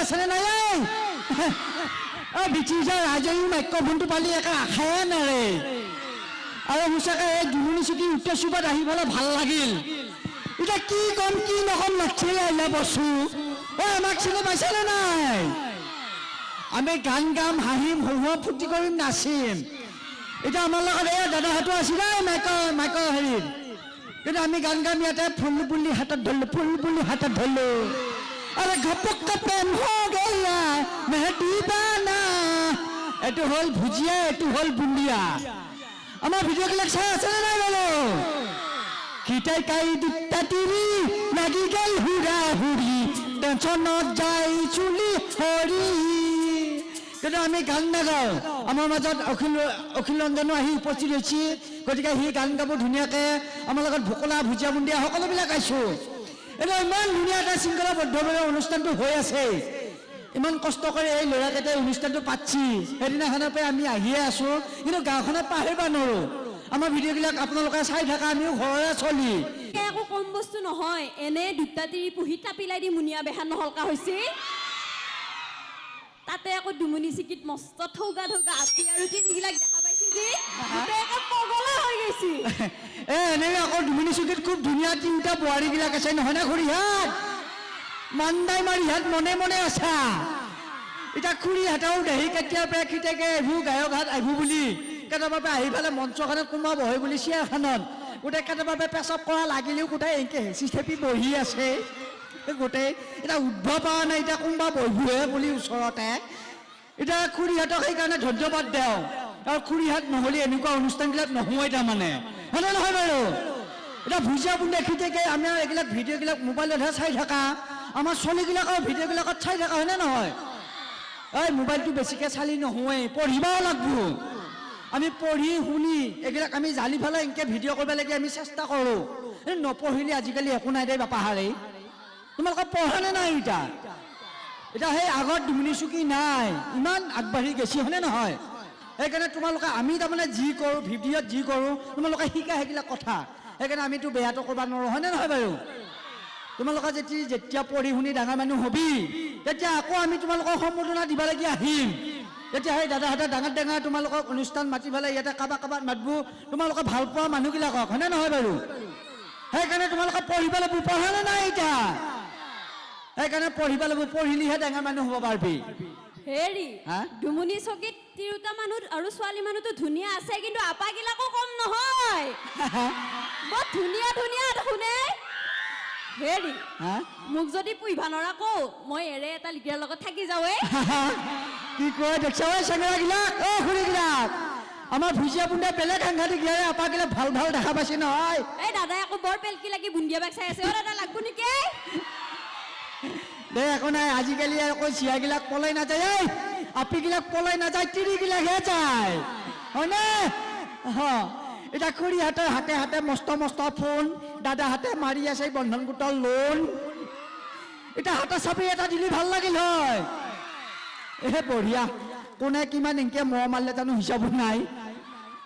আছেনে নাই ব্ৰিটিছৰ ৰাজয়ী মাইক্ৰফোনটো পালি একে আশায়ে নেৰে আৰু সঁচাকৈ এই দুমুনি চুটি উত্তৰ চুবাত আহি পেলাই ভাল লাগিল এতিয়া কি কম কি নকম নাছিলে আহিলে বস্তু আমাক চিনি পাইছেনে নাই আমি গান গাম হাঁহিম হহুৱা ফূৰ্তি কৰিম নাচিম এতিয়া আমাৰ লগত এই দাদাহঁতো আছিলে মাইকৰ হেৰিত কিন্তু আমি গান গাম ইয়াতে ফুল বুলি হাতত ধৰিলো আরে ঘপক প্রেম হো গয়া মেহদি বানা এটো হল ভুজিয়া এটো হল বুন্দিয়া আমার ভিডিও গুলো চাই আছে না বলো খিটাই কাই দুটা তিরি লাগি গেল হুরা হুরি টেনশনত যাই চুলি হরি কিন্তু আমি গান নাগাওঁ আমাৰ মাজত অখিল ৰঞ্জনো আহি উপস্থিত হৈছে গতিকে সি গান গাব ধুনীয়াকে আমাৰ লগত ভোকলা ভুজিয়া বুন্দিয়া সকলোবিলাক গাইছোঁ এটা ইমান ধুনীয়া এটা শৃংখলাবদ্ধভাৱে অনুষ্ঠানটো হৈ আছে ইমান কষ্ট কৰি এই ল'ৰাকেইটাই অনুষ্ঠানটো পাতছি সেইদিনাখনৰ পৰা আমি আহিয়ে আছোঁ কিন্তু গাঁওখনত পাহৰিব নোৱাৰোঁ আমাৰ ভিডিঅ'বিলাক আপোনালোকে চাই থকা আমিও ঘৰৰে চলি একো কম বস্তু নহয় এনে দুটা তিৰি পুহি টাপিলাই দি মুনিয়া বেহান নহলকা হৈছে তাতে আকৌ দুমুনি চিকিত মস্ত ঠৌগা আঠি আৰু তিৰিবিলাক দেখা পাইছে যে একে পগলা হৈ গৈছে এনে আকৌ দুমুনি চুকীত খুব ধুনীয়া তিনিটা বোৱাৰীবিলাক আছে নহয় না খুৰীহাত মান্দাই মাৰিহাত মনে মনে আছা এতিয়া খুৰীহাতেও দেহি কেতিয়াৰ পৰা খিটাকে আহিব গায়ক হাত আহিব বুলি কেতিয়াবা আহি পেলাই মঞ্চখনত কোনোবা বহে বুলি চিয়াৰখনত গোটেই কেতিয়াবা পেচাব কৰা লাগিলেও গোটেই এনেকৈ হেঁচি থেপি বহি আছে গোটেই এতিয়া উদ্ভৱ পোৱা নাই এতিয়া কোনোবা বহিবহে বুলি ওচৰতে এতিয়া খুৰীহাতক সেইকাৰণে ধন্যবাদ দিওঁ আৰু খুৰীহাত নহ'লে এনেকুৱা অনুষ্ঠানবিলাক নহয় তাৰমানে হয়নে নহয় বাৰু এতিয়া ভুজিয়া বুন্দিয়া খিটাকে আমি এইবিলাক ভিডিঅ'বিলাক মোবাইলতহে চাই থকা আমাৰ ছোৱালীবিলাকৰ ভিডিঅ'বিলাকত চাই থকা হয়নে নহয় এই মোবাইলটো বেছিকৈ চালি নহয়েই পঢ়িবও লাগব আমি পঢ়ি শুনি এইবিলাক আমি জালি পেলাই এনেকৈ ভিডিঅ' কৰিব লাগে আমি চেষ্টা কৰোঁ নপঢ়িলে আজিকালি একো নাই দেই বাপাহাৰে তোমালোকে পঢ়ানে নাই এতিয়া সেই আগত দুমুনি চুকি নাই ইমান আগবাঢ়ি গৈছে হয়নে নহয় সেইকাৰণে তোমালোকে আমি তাৰমানে যি কৰোঁ ভিডিঅ'ত যি কৰোঁ তোমালোকে শিকা সেইবিলাক কথা সেইকাৰণে আমিতো বেয়াটো কৰিব নোৱাৰোঁ হয়নে নহয় বাৰু তোমালোকে যেতিয়া পঢ়ি শুনি ডাঙৰ মানুহ হবি তেতিয়া আকৌ আমি তোমালোকক সম্বোধনা দিবলগীয়া আহিম তেতিয়া সেই দাদাহঁতে ডাঙৰ তোমালোকক অনুষ্ঠান মাতি পেলাই ইয়াতে কাৰোবাক মাতব তোমালোকে ভাল পোৱা মানুহবিলাকক হয়নে নহয় বাৰু সেইকাৰণে তোমালোকে পঢ়িব লাগিব পঢ়ানে নাই এতিয়া সেইকাৰণে পঢ়িব লাগিব পঢ়িলেহে ডাঙৰ মানুহ হ'ব পাৰিবি হেৰি দুমুনি চকীত তিৰোতা মানুহ আৰু ছোৱালী মানুহটো ধুনীয়া আছে কিন্তু আপাগিলাকো কম নহয় বৰ ধুনীয়া শুনে হেৰি মোক যদি পুহিব নৰাকো মই এৰে এটা লিগিৰাৰ লগত থাকি যাওঁৱে কি কয় দেখছ চেঙেৰাগিলাক খুৰীগিলাক আমাৰ ভুজিয়া বুন্দিয়া বেলেগ সাংঘাতিক ইয়াৰে আপাগিলাক ভাল দেখা পাইছে নহয় এই দাদাই আকৌ বৰ পেলকি লাগি বুন্দিয়া বেগ চাই আছে দাদা লাগব নেকি দে একো নাই আজিকালি আকৌ চিয়াগিলাক পলাই নাযায় আপিগিলাক পলাই নাযায় তিৰিগিলাকহে যায় হয়নে এতিয়া খুৰীহাতৰ হাতে মস্ত ফোন দাদাহাতে মাৰি আছে বন্ধন গোটৰ লোন এতিয়া হাতে চাপি এটা দিলে ভাল লাগিল হয় বঢ়িয়া কোনে কিমান এনেকৈ মহ মাৰিলে জানো হিচাপো নাই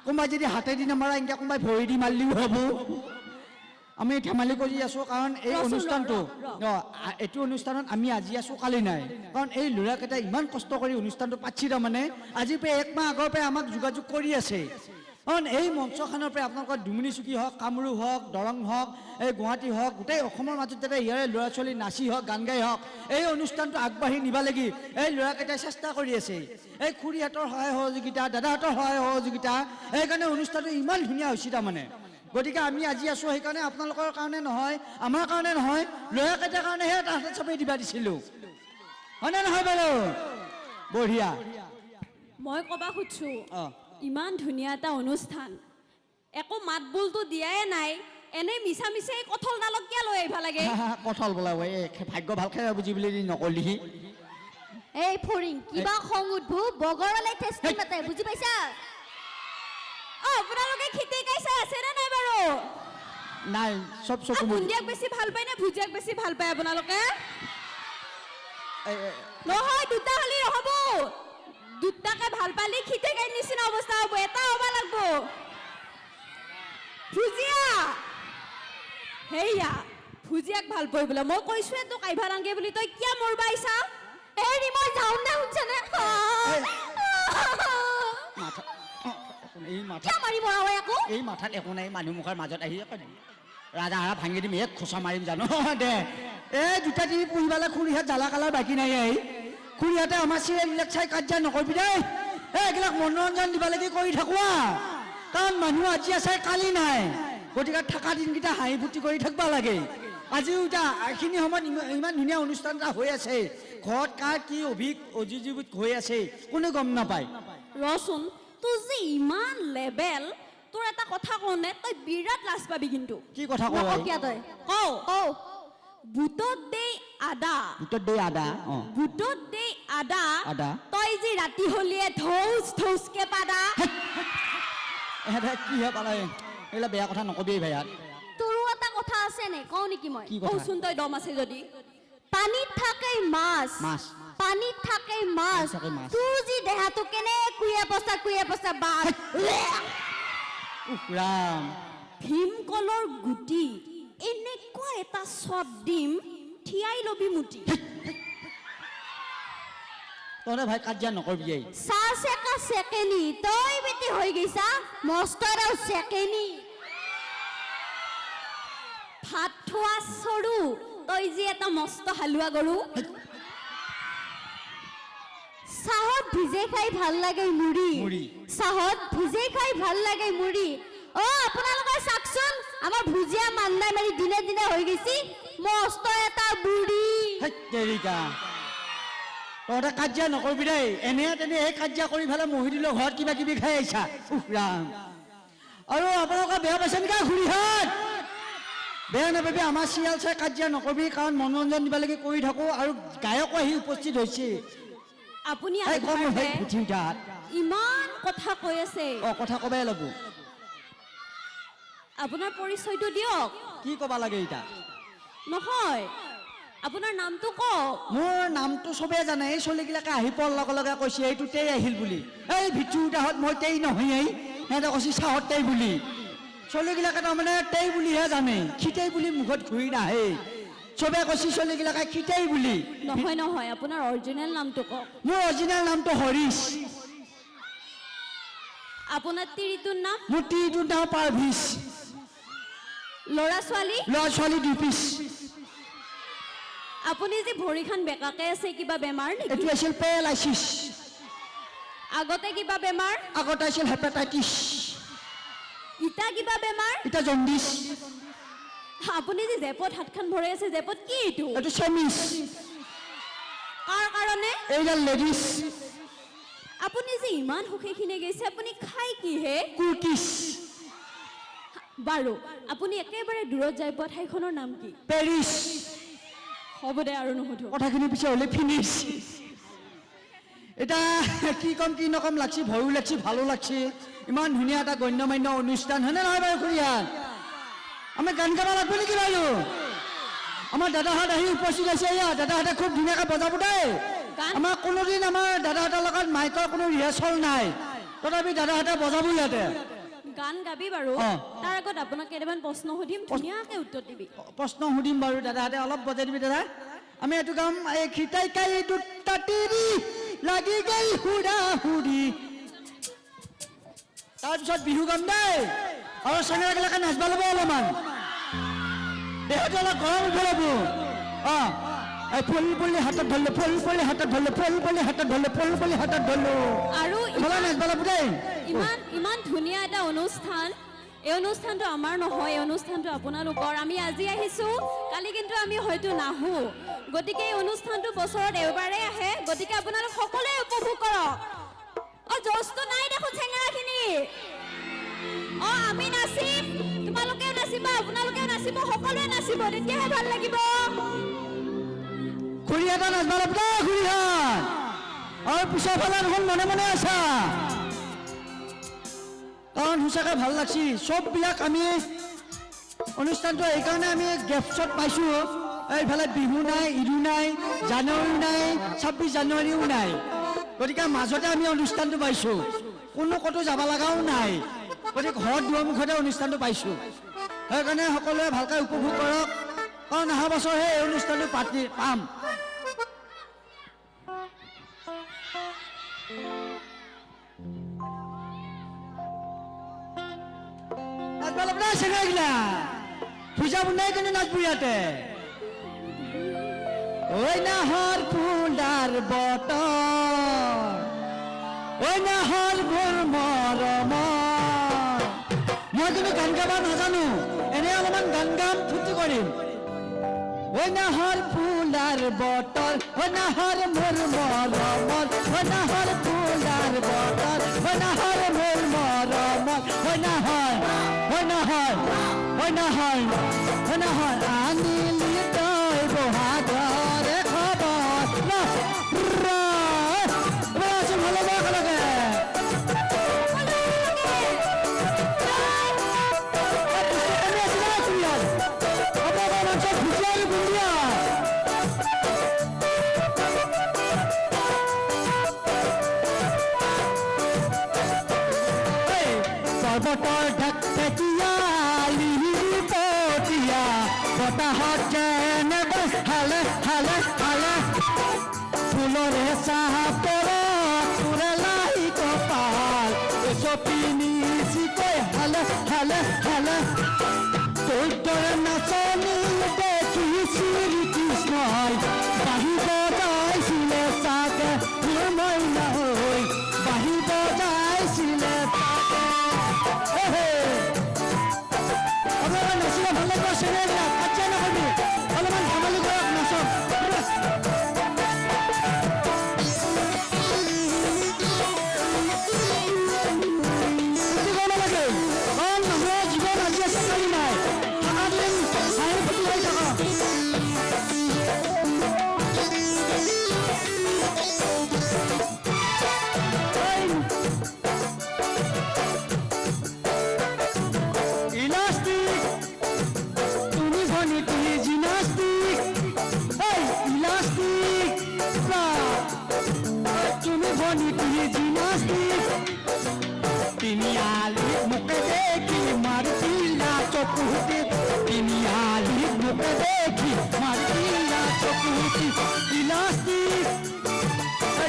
কোনোবাই যদি হাতে দি নামাৰা এনেকৈ কোনোবাই ভৰি দি মাৰিলেও হ'ব আমি ধেমালি কৰি আছোঁ কাৰণ এই অনুষ্ঠানটো এইটো অনুষ্ঠানত আমি আজি আছোঁ কালি নাই কাৰণ এই ল'ৰাকেইটা ইমান কষ্ট কৰি অনুষ্ঠানটো পাতছি তাৰমানে আজিৰ পৰা 1 মাহ আগৰ পৰা আমাক যোগাযোগ কৰি আছে কাৰণ এই মঞ্চখনৰ পৰা আপোনালোকৰ দুমুনি চুকি হওক কামৰূপ হওক দৰং হওক এই গুৱাহাটী হওক গোটেই অসমৰ মাজত যাতে ইয়াৰে ল'ৰা ছোৱালী নাচি হওক গান গাই হওক এই অনুষ্ঠানটো আগবাঢ়ি নিব লাগি এই ল'ৰাকেইটাই চেষ্টা কৰি আছে এই খুৰীহাতৰ সহায় সহযোগিতা দাদাহঁতৰ সহায় সহযোগিতা সেইকাৰণে অনুষ্ঠানটো ইমান ধুনীয়া হৈছে তাৰমানে গতিকে আমি আজি আছোঁ সেইকাৰণে আপোনালোকৰ কাৰণে নহয় আমাৰ কাৰণে নহয় ল'ৰাকেইটাৰ কাৰণেহে এটা হাতত চাপি দিবা দিছিলোঁ হয়নে নহয় বাৰু বঢ়িয়া মই ক'বা খুজিছোঁ ইমান ধুনীয়া এটা অনুষ্ঠান একো মাত বোলটো দিয়াই নাই এনে মিছা মিছাই কঠল ডালক কিয় লৈ আহিব লাগে কঠল বোলা ভাগ্য ভাল খাই বুজি বুলি নকলি এই ফৰিং কিবা খং উঠবো বগৰলে টেষ্টি মাতে বুজি পাইছা আপোনালোকে খিতে কাইছা আছে নে নাই বাৰু নাই সব চকু বুন্দিয়াক বেছি ভাল পায় নে ভুজিয়াক বেছি ভাল পায় আপোনালোকে নহয় দুটা হলি নহ'ব দুটাকে ভাল পালি খিতে কাই নিচিনা অৱস্থা হ'ব এটা হ'ব লাগব ভুজিয়া হেয়া ভুজিয়াক ভাল পাই বোলে মই কৈছোৱে তোক আইভা নাংগে বুলি তই কিয় মৰবা আইছা এই এই মাথা কিয় মাৰিব নহয় আকৌ এই মাথাত একো নাই মানুহ মুখৰ মাজত আহি ৰাজাহাৰা ভাঙি দিম এক খোচা মাৰিম জানো দে এই দুটা টিভি পুহিবালে খুৰীহাত জ্বালা কালাৰ বাকী নাই আহি খুৰীহাতে আমাৰ চিৰিয়েলবিলাক চাই কাজিয়া নকৰিবি দেই এইবিলাক মনোৰঞ্জন দিব লাগে কৰি থাকোঁ কাৰণ মানুহ আজি আছে কালি নাই গতিকে থকা দিনকেইটা হাঁহি ফূৰ্তি কৰি থাকিব লাগে আজিও এতিয়া এইখিনি সময়ত ইমান ধুনীয়া অনুষ্ঠান এটা হৈ আছে ঘৰত কাৰ কি অভিযোগ হৈ আছে কোনে গম নাপায় ৰচোন তোৰ যে ইমান লেবেল তোৰ এটা কথা কওঁনে তই বিৰাট লাজ পাবি কিন্তু কি কথা কওঁ নকওঁ কিয় তই কওঁ বুটত দেই আদা ভিতৰত দেই আদা বুটত দেই আদা আদা। তই যি ৰাতি হলিয়ে ধৌচকে পাদা এহেঁতে কিহে পালে এইবিলাক বেয়া কথা নকবি ভাইয়াত তোৰো এটা কথা আছে নে কওঁ নেকি মই কি কথা কওচোন তই দম আছে যদি পানীত থাকে মাছ মাছ পানীত থাকে মাছ পানীত থাকে মাছ। তোৰ যি দেহাটো কেনে কুয়ে পচা বাছ উফ ৰাম ভীমকলৰ গুটি এনেকুৱা এটা চট দিম থিয়াই লবি মুটি তহঁতে ভাই কাজিয়া নকৰিবি এই চাহ চেকা চেকেনি তই বেটি হৈ গৈছা মস্ত আৰু চেকেনি ভাত থোৱা চৰু তই যি এটা মস্ত হালোৱা গৰু চাহত ভিজে খাই ভাল লাগে মুড়ি মুড়ি। চাহত ভিজে খাই ভাল লাগে মুড়ি আপোনালোকে চাকচোন আমাৰ ভুজিয়া মান্দাই মাৰি দিনে দিনে হৈ গৈছি মস্ত এটা বুঢ়ী হেৎ তেৰিকা তহঁতে কাজিয়া নকৰিবি দেই এনে তেনে এই কাজিয়া কৰি পেলাই মহি দিলোঁ ঘৰত কিবা কিবি খাই আহিছা উফ ৰাম আৰু আপোনালোকে বেয়া পাইছে নেকি খুৰীহাত বেয়া নাপাবি আমাৰ চিৰিয়েল চাই কাজিয়া নকৰিবি কাৰণ মনোৰঞ্জন দিব লাগে কৰি থাকোঁ আৰু গায়কো আহি উপস্থিত হৈছে আপুনি এই কম আধাৰতে উঠি উঠাত ইমান কথা কৈ আছে কথা কবাই ল'ব আপোনাৰ পৰিচয়টো দিয়ক কি ক'বা লাগে এতিয়া নহয় আপোনাৰ নামটো কওক মোৰ নামটো চবেই জানে এই চলিগিলাকে আহি পোৱাৰ লগে লগে কৈছে এইটো তেই আহিল বুলি এই ভিতৰুতাহত মই তেই নহয় এই সিহঁতে কৈছে চাহত তেই বুলি চলিগিলাকে তাৰমানে তেই বুলিহে জানে খিতেই বুলি মুখত ঘূৰি নাহে চবে কৈছে চলিগিলাকে খিতেই বুলি নহয় আপোনাৰ অৰিজিনেল নামটো কওক মোৰ অৰিজিনেল নামটো হৰিশ আপোনাৰ তিৰিটোৰ নাম মোৰ তিৰিটোৰ নাম পাৰভিজ ল'ৰা ছোৱালী ল'ৰা ছোৱালী দুপিচ আপুনি যে ভৰিখন বেকাকে আছে কিবা বেমাৰ নেকি এইটো আছিল পেৰালাইচিছ আগতে কিবা বেমাৰ আগতে আছিল হেপাটাইটিছ ইটা কিবা বেমাৰ এতিয়া জণ্ডিছ আপুনি যে জেপত হাতখন ভৰাই আছে জেপত কি এইটো এইটো চেমিছ কাৰ কাৰণে এইডাল লেডিছ আপুনি যে ইমান সুখী খিনে গৈছে আপুনি খাই কি হে কুকিছ বাৰু আপুনি একেবাৰে দূৰত যাই পোৱা ঠাইখনৰ নাম কি পেৰিছ হ'ব দে আৰু নুসুধো কথাখিনি পিছে হ'লে ফিনিছ এতিয়া কি ক'ম কি নকম লাগছি ভয়ো লাগছি ভালো লাগছি ইমান ধুনীয়া এটা গণ্যমান্য অনুষ্ঠান হয়নে নহয় বাৰু খুৰীয়া আমি গান গাব লাগব নেকি বাৰু আমাৰ দাদাহঁত আহি উপস্থিত আছে ইয়াত দাদাহঁতে খুব ধুনীয়াকৈ বজাব দেই গান? আমাৰ কোনোদিন আমাৰ দাদাহঁতৰ লগত মাইকৰ কোনো ৰিহাৰ্চল নাই তথাপি দাদাহঁতে বজাব ইয়াতে গান গাবি বাৰু অ। তাৰ আগত আপোনাক কেইটামান প্ৰশ্ন সুধিম ধুনীয়াকৈ উত্তৰ দিবি প্ৰশ্ন সুধিম বাৰু দাদাহঁতে অলপ বজাই দিবি দাদা আমি এইটো গাম এই খিতাই কাই দুটা তিৰি লাগি গ'ল হুৰা হুৰি তাৰপিছত বিহু গাম দেই আৰু চেঙেৰাগিলাকে নাচবা ল'ব অলপমান দেহটো অলপ গৰম উঠিব ল'ব এই ফুল পুলি হাতত ধৰিলে ফুল পুলি হাতত ধৰিলে ফুল পুলি হাতত ধৰিলে ফুল পুলি হাতত ধৰিলো আৰু এইফালে নাচবা ল'ব দেই ইমান ধুনীয়া এটা অনুষ্ঠান এই অনুষ্ঠানটো আমাৰ নহয় এই অনুষ্ঠানটো আপোনালোকৰ আমি আজি আহিছোঁ কালি কিন্তু আমি হয়তো নাহো গতিকে এই অনুষ্ঠানটো বছৰত এবাৰেই আহে গতিকে আপোনালোক সকলোৱে উপভোগ কৰক জজটো নাই দেখোন চেঙেৰাখিনি আমি নাচিম তোমালোকেও নাচিবা আপোনালোকেও নাচিব সকলোৱে নাচিব তেতিয়াহে ভাল লাগিব খুৰীহঁতে নাচবা ল'ব দেই খুৰীহঁত আৰু পিছৰ ফালে দেখোন মনে মনে আছা কাৰণ সঁচাকৈ ভাল লাগছি চববিলাক আমি অনুষ্ঠানটো এইকাৰণে আমি গেপছত পাইছোঁ এইফালে বিহু নাই ঈদো নাই জানুৱাৰীও নাই 26 জানুৱাৰীও নাই গতিকে মাজতে আমি অনুষ্ঠানটো পাইছোঁ কোনো ক'তো যাব লগাও নাই গতিকে ঘৰত দুৱাৰমুখতে অনুষ্ঠানটো পাইছোঁ সেইকাৰণে সকলোৱে ভালকৈ উপভোগ কৰক কাৰণ অহা বছৰহে এই অনুষ্ঠানটো পাম নাচবা লাগব না চেঙাগিলা পূজা বনাই কেনে নাচবো ইয়াতে ওই নাহর ফুলার বতৰ ওই নাহৰ ভোৰ মৰম মই কিন্তু গান গাব নাজানো এনে অলপমান গান গাম ফূৰ্তি কৰিম ওই নাহৰ ফুলাৰ বতৰ ওই নাহৰ ভোৰ মৰম ওই নাহৰ ফুলাৰ বতৰ ওই নাহৰ ভোৰ মৰম ওই নাহৰ ওই নাহৰ ওই নাহৰ ওই নাহৰ আনিলি তই বহাগৰ খবৰ ভালো লাগে পৰ্বতৰ ঢাকঢাকিয়া লিহিৰি পতিয়া বতাহত যেনেকৈ হালে হালে হালে ফুলৰে চাহ পৰে লাই কপাল চপিনি চিকৈ হালে হালে হালে তোৰ নাচনি দেখি শ্ৰী কৃষ্ণই বাঁহী বজাইছিলে চাগে মোৰ মইনা হৈ বাঁহী বজাইছিলে আপনারা নাচিলে ভাল লাগবে চেনেলটা কাচ্চা না করবি অলপমান ধেমালি করক নাচক লাগে কারণ আমরা জীবন আজি আছে কালি নাই থাকা দিন চাই ফুটি হয়ে থাকা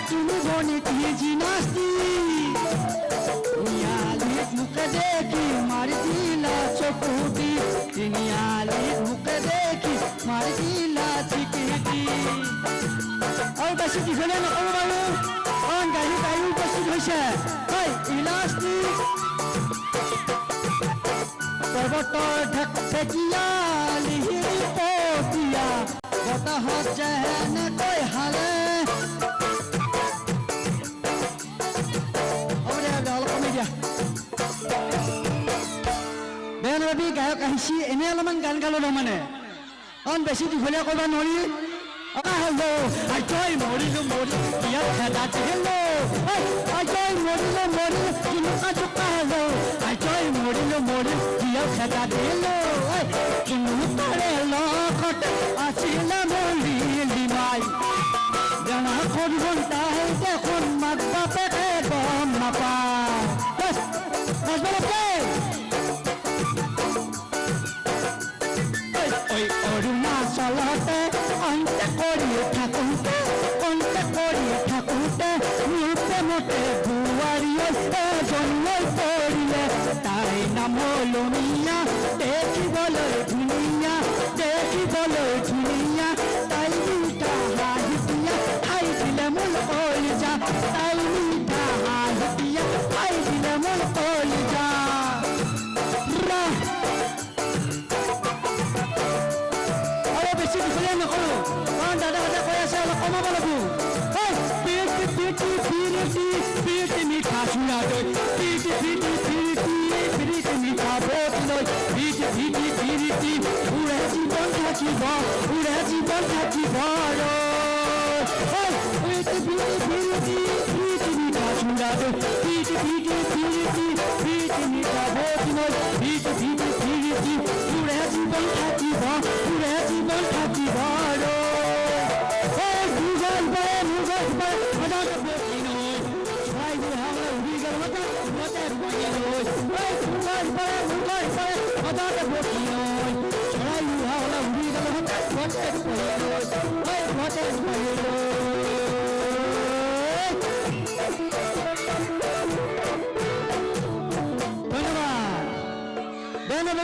তুমি বনিতি জিনাস্তিক নিয়ালিক মুখে দেখি মারি দিলা চকুটি নিয়ালিক মুখে দেখি মারি দিলা চিকিটি আৰু বেছি দীঘলীয়া নকৰো বাৰু কাৰণ গাড়ী গাড়ী উপস্থিত হৈছে হয় ইলাষ্টিক পৰ্বতৰ ঢাকঢাকিয়া লিহিৰি পতিয়া বতাহত যেনেকৈ হালে বেন ৰবি গায়ক আহিছি এনে অলপমান গান গালো তাৰমানে কাৰণ বেছি দীঘলীয়া কৰিব নোৱাৰি হেল্ল' আইতই মৰিলো মৰিলো ইয়াত খেদাত হেল্ল' আইতই মৰিলো মৰিলো কিনুকা জোকা হেল্ল' আইতই মৰিলো মৰিলো ইয়াত খেদাত হেল্ল' কিনো তাৰে লগত আছিলে মৰিলি মাই জানা কৰিব তাই দেখোন মাক বাপেকে গম নাপায় অৰুণাচলতে অন্তে কৰি থাকোঁতে মোৰ প্ৰেমতে বোৱাৰীয়ে এজনলৈ পৰিলে তাই নাম লমিয়া দেখিবলৈ ধুনীয়া তাই মিঠা হাঁহিয়া খাই দিলে মোৰ কলিজা তাই মিঠা হাঁহিয়া খাই দিলে মোৰ কলিজা বেছি দীঘলীয়া নকৰো কাৰণ দাদাহঁতে কৈ আছে অলপ কমাব লাগিব পিৰিতি মিঠা চুৰা দৈ পিৰিতি মিঠা বট লৈ পিৰিতি উৰে জীৱন থাকিব পিৰিতি মিঠা চুৰা দৈ পিৰিতি মিঠা বট লৈ পিৰিতি উৰে জীৱন থাকিব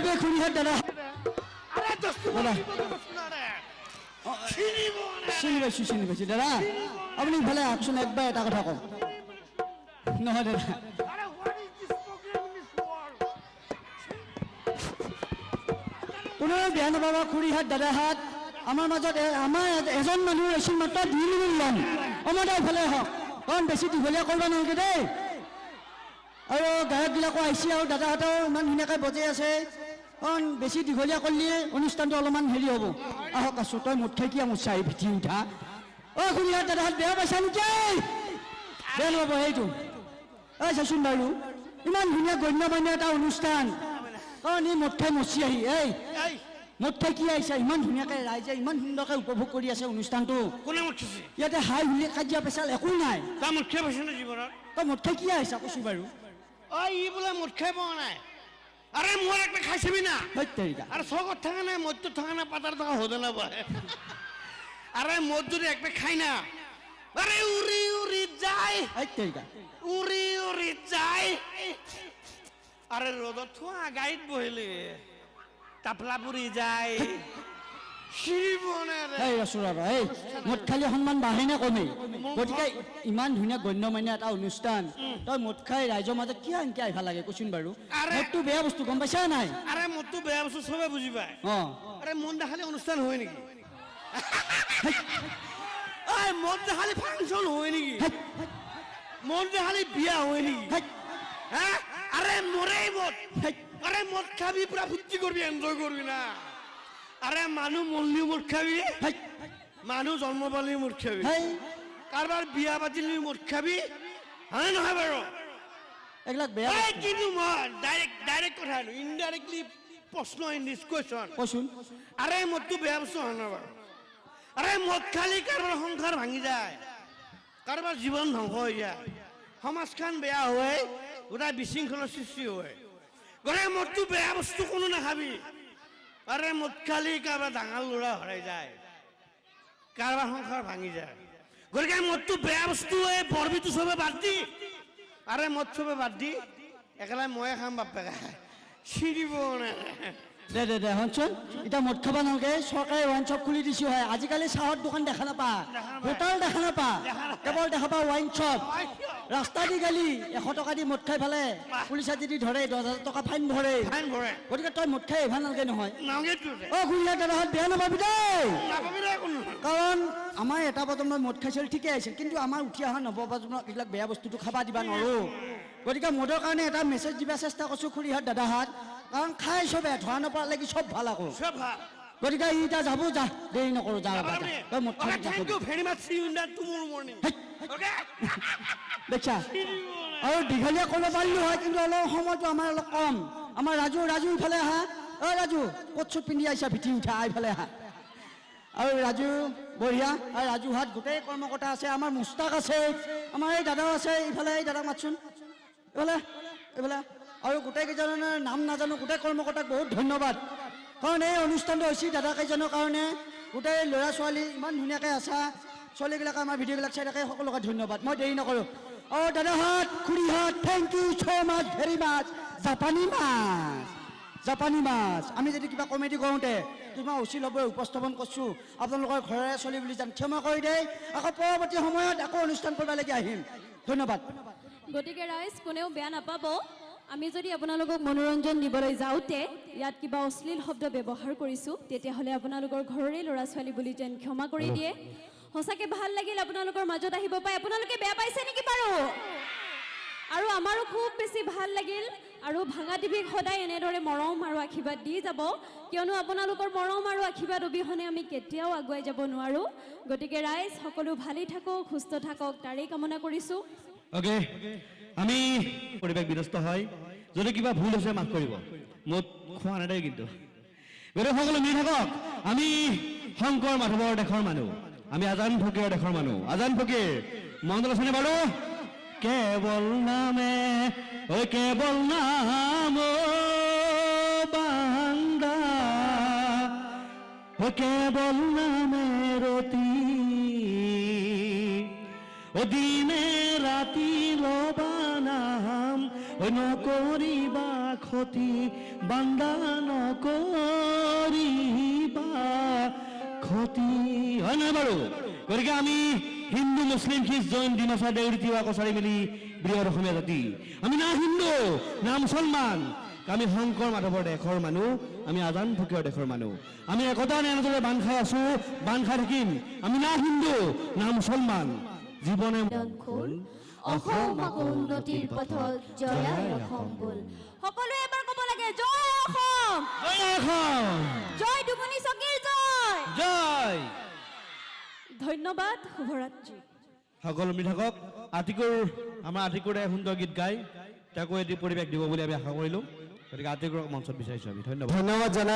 চবে খুৰীহঁত দাদা আৰে দোস্ত দাদা। চিনি পাইছো দাদা আপুনি ইফালে আহকচোন একবাৰ এটা কথা কওঁ নহয় দাদা আৰে what is this program in this world কোনেও বেয়া নাপাবা খুৰীহঁত দাদাহঁত আমাৰ মাজত আমাৰ এজন মানুহ আছিল মাত্ৰ 2 মিনিট ল'ম অমদা ইফালে আহক কাৰণ বেছি দীঘলীয়া কৰিব নালাগে দেই আৰু গায়কবিলাকো আহিছে আৰু দাদাহঁতেও ইমান ধুনীয়াকৈ বজাই আছে কাৰণ বেছি দীঘলীয়া কৰিলে অনুষ্ঠানটো অলপমান হেৰি হ'ব আহক আছোঁ তই মুঠ খাই কি আমোচা আহি পিঠি উঠা অ' খুৰীহঁত দাদাহঁত বেয়া পাইছা নেকি বেয়া নহ'ব সেইটো ঐ চাচোন বাৰু ইমান ধুনীয়া গণ্য মান্য এটা অনুষ্ঠান কাৰণ এই মদ খাই মচি আহি এই এই মদ খাই কি আহিছে ইমান ধুনীয়াকৈ ৰাইজে ইমান সুন্দৰকৈ উপভোগ কৰি আছে অনুষ্ঠানটো কোনে মুখছে ইয়াতে হাই হুলি কাজিয়া পেচাল একো নাই তা মুখে পাইছে না জীবনত তই মদ খাই কি আহিছা কৈছোঁ বাৰু ও ই বলে মুখ খাই পাওয়া নাই আৰে মোৰ একটা খাইছিবি না ধৈত তেৰিকা আরে সগত থাকা না মধ্য থাকা না পাতার থাকা হতে না পারে আরে মধ্য একটা খাই না আরে উড়ি উড়ি যায় ধৈত তেৰিকা উড়ি উড়ি যায় আৰে ৰোদত থোয়া গাইড বহিলে তাপলা পুৰি যায় শিবনে ৰে এই আছোঁ ৰবা এই মদ খালে সন্মান বাঢ়ে নে কমে গতিকে ইমান ধুনীয়া গণ্যমান্য এটা অনুষ্ঠান তই মদ খাই ৰাইজৰ মাজত কিয় এনেকৈ আহিব লাগে কৈছোন বাৰু আৰে- মদটো বেয়া বস্তু গম পাইছা নাই আরে মদটো বেয়া বস্তু সবে বুঝি পায় অঁ আরে মন দেখালে অনুষ্ঠান হয় নাকি আরে মন দেখালে ফাংশন হয় নাকি মন দেখালে বিয়া হয় নাকি হ্যাঁ আরে মরে মদ আরে মদ খাবি পুরা ফুর্তি করবি এনজয় করবি না আরে মানুষ মরলিও মদ খাবি মানুষ জন্ম পালিও মদ খাবি হেই কারবার বিয়া পাতিলিও মদ খাবি হ্যাঁ নহয় বাৰু এইবিলাক বেয়া এই বস্তু কিন্তু মই ডাইরেক্ট কথা ইনডাইরেক্টলি প্রশ্ন ইন দিস কোয়েশন কৈছোন আরে মদটো বেয়া বস্তু হয় না বাৰু আৰে মদ খালি কাৰবাৰ সংসাৰ ভাঙি যায় কাৰবাৰ জীবন ধ্বংস হৈ যায় সমাজখন বেয়া হয় গোটা বিশৃংখলৰ সৃষ্টি হয় গতিকে মদটো বেয়া বস্তু কোনো নাখাবি আৰে মদ খালি কাৰবাৰ ডাঙৰ ল'ৰা হৰাই যায় কাৰবাৰ সংসাৰ ভাঙি যায় গতিকে মদটো বেয়া বস্তু এই বৰবিটো চবে বাদ দি আৰে মদ চবে বাদ দি একেবাৰে ময়ে খাম বাপেকে চিৰিব নাই দে শুনচোন এতিয়া মদ খাব নালাগে চৰকাৰে ৱাইন শ্বপ খুলি দিছে হয় আজিকালি চাহৰ দোকান দেখা নাপা হোটেল দেখা নাপা কেৱল দেখা পা ৱাইন শ্বপ ৰাস্তা দি গালি 100 টকা দি মদ খাই ফালে পুলিচে যদি ধৰে 10,000 টকা ফাইন ভৰে ফাইন ভৰে গতিকে তই মদ খাই আহিব নালাগে নহয় নাগেতো অ খুৰীহঁত দাদাহঁত বেয়া নাপাবি দেই নাপাবি দে কোনো কাৰণ আমাৰ এটা প্ৰজন্মই মদ খাইছিল ঠিকে আছিল কিন্তু আমাৰ উঠি অহা নৱপ্ৰজন্মক এইবিলাক বেয়া বস্তুটো খাব দিব নোৱাৰোঁ গতিকে মদৰ কাৰণে এটা মেছেজ দিব চেষ্টা কৰিছোঁ খুৰীহঁত দাদাহঁত কাৰণ খাই চবে ধৰা নপৰা লাগি চব ভাল আকৌ সব ভাল গতিকে ই এতিয়া যাব যা দেৰি নকৰোঁ যা যা তই মদ খাই যা thank you very much see U in that টুমৰো morning okay দেখিছা আৰু দীঘলীয়া কৰিব পাৰিলোঁ হয় কিন্তু অলপ সময়টো আমাৰ অলপ কম আমাৰ ৰাজু ইফালে আহা অ ৰাজু ক'ত চুট পিন্ধি আহিছা ভিটি উঠা ইফালে আহা আৰু ৰাজু বঢ়িয়া আৰু ৰাজুহাত গোটেই কৰ্মকৰ্তা আছে আমাৰ মুস্তাক আছে আমাৰ এই দাদাও আছে ইফালে এই দাদাক মাতচোন এইফালে আৰু গোটেইকেইজনৰ নাম নাজানো গোটেই কৰ্মকৰ্তাক বহুত ধন্যবাদ কাৰণ এই অনুষ্ঠানটো হৈছে দাদাকেইজনৰ কাৰণে গোটেই ল'ৰা ছোৱালী ইমান ধুনীয়াকৈ আছা ছোৱালীবিলাকে আমাৰ ভিডিঅ'বিলাক চাই থাকে সকলোকে ধন্যবাদ মই দেৰি নকৰোঁ অ' দাদাহঁত খুৰীহঁত thank you so' much very much জাপানী মাছ আমি যদি কিবা কমেডি কৰোঁতে তোমাৰ উচিতভাৱে উপস্থাপন কৰিছোঁ আপোনালোকৰ ঘৰৰে চলি বুলি যেন ক্ষমা কৰি দেই আকৌ পৰৱৰ্তী সময়ত আকৌ অনুষ্ঠান কৰিবলৈকে আহিম ধন্যবাদ গতিকে ৰাইজ কোনেও বেয়া নাপাব আমি যদি আপোনালোকক মনোৰঞ্জন দিবলৈ যাওঁতে ইয়াত কিবা অশ্লীল শব্দ ব্যৱহাৰ কৰিছোঁ তেতিয়াহ'লে আপোনালোকৰ ঘৰৰে ল'ৰা ছোৱালী বুলি যেন ক্ষমা কৰি দিয়ে সঁচাকৈ ভাল লাগিল আপোনালোকৰ মাজত আহিব পাই আপোনালোকে বেয়া পাইছে নেকি বাৰু আৰু আমাৰো খুব বেছি ভাল লাগিল আৰু ভাঙা টিভিক সদায় এনেদৰে মৰম আৰু আশীৰ্বাদ দি যাব কিয়নো আপোনালোকৰ মৰম আৰু আশীৰ্বাদ অবিহনে আমি কেতিয়াও আগুৱাই যাব নোৱাৰোঁ গতিকে ৰাইজ সকলো ভালেই থাকক সুস্থ থাকক তাৰেই কামনা কৰিছোঁ ওকে আমি পৰিৱেশ বিনষ্ট হয় যদি কিবা ভুল হৈছে মাফ কৰিব মোক খোৱা নাই কিন্তু গতিকে সকলো মিলি থাকক আমি শংকৰ মাধৱৰ দেশৰ মানুহ আমি আজান ফকীৰৰ দেশৰ মানুহ আজান ফকীৰ মণ্ডল আছেনে বাৰু কেৱল নামে ঐ কেৱল নাম বান্দা ঐ কেৱল নামে ৰতি ও দিনে ৰাতি ল'বা নাম ঐ নকৰিবা ক্ষতি বান্দা নকৰিবা ক্ষতি হয় নহয় বাৰু গতিকে আমি হিন্দু মুছলিম খ্ৰীষ্ট জৈন ডিমাচা দেউৰী তিৱা কছাৰী মিলি বৃহৎ অসমীয়া জাতি আমি না হিন্দু না মুছলমান আমি শংকৰ মাধৱৰ দেশৰ মানুহ আমি আজান ফকীৰৰ দেশৰ মানুহ আমি একতা নেনদৰে বান্ধ খাই আছো বান্ধ খাই থাকিম আমি না হিন্দু না মুছলমান জীৱনে খোল অসম আকৌ উন্নতিৰ পথত জয় অসম বল সকলোৱে এবাৰ ক'ব লাগে জয় অসম জয় অসম জয় ডুমনি চকীৰ জয় জয় ধন্যবাদ শুভৰাত্ৰি সকলো মিলি থাকক আতিকুৰ আমাৰ আতিকুৰে সুন্দৰ গীত গাই তাকো এটি পৰিৱেশ দিব বুলি আমি আশা কৰিলোঁ গতিকে আতিকুৰক মঞ্চত বিচাৰিছোঁ আমি ধন্যবাদ ধন্যবাদ জনাই